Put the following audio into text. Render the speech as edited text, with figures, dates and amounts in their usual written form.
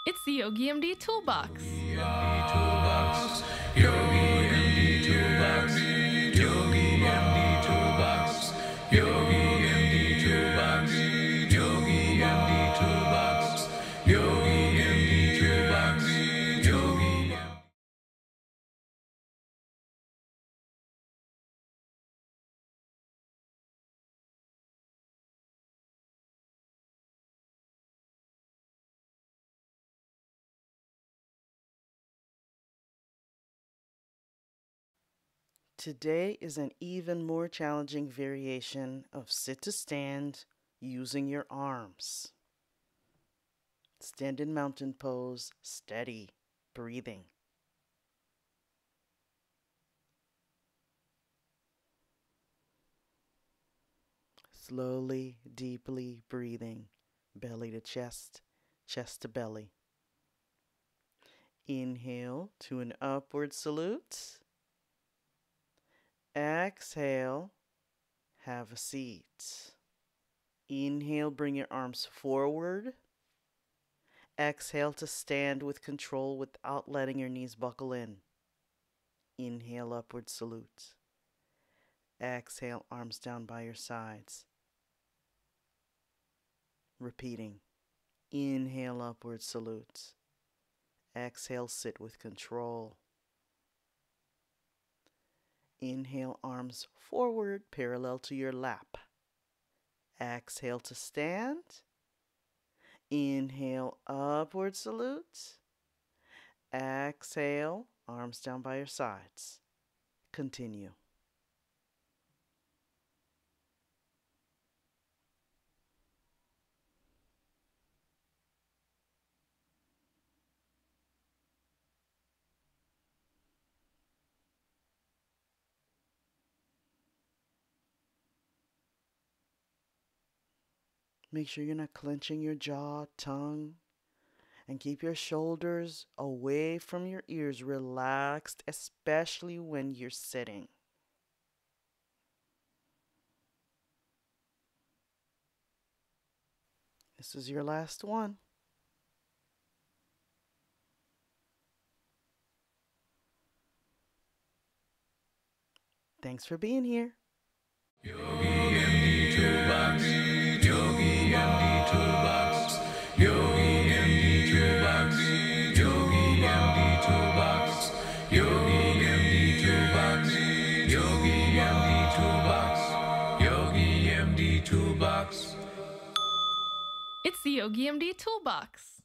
It's the Yogi MD Toolbox. Yogi MD Toolbox. Yogi MD Toolbox. Yogi MD Toolbox. Yogi MD Toolbox. Yogi MD Toolbox. Yogi MD Toolbox. Yogi MD. Today is an even more challenging variation of sit to stand using your arms. Stand in mountain pose, steady, breathing. Slowly, deeply breathing, belly to chest, chest to belly. Inhale to an upward salute. Exhale, have a seat. Inhale, bring your arms forward. Exhale to stand with control without letting your knees buckle in. Inhale, upward salute. Exhale, arms down by your sides. Repeating. Inhale, upward salute. Exhale, sit with control. Inhale, arms forward, parallel to your lap. Exhale to stand. Inhale, upward salute. Exhale, arms down by your sides. Continue. Make sure you're not clenching your jaw, tongue, and keep your shoulders away from your ears, relaxed, especially when you're sitting. This is your last one. Thanks for being here. Yogi MD Toolbox. Yogi MD Toolbox. Yogi MD Toolbox. Yogi MD Toolbox. Yogi MD Toolbox. Yogi MD Toolbox. Yogi MD Toolbox. It's the Yogi MD Toolbox.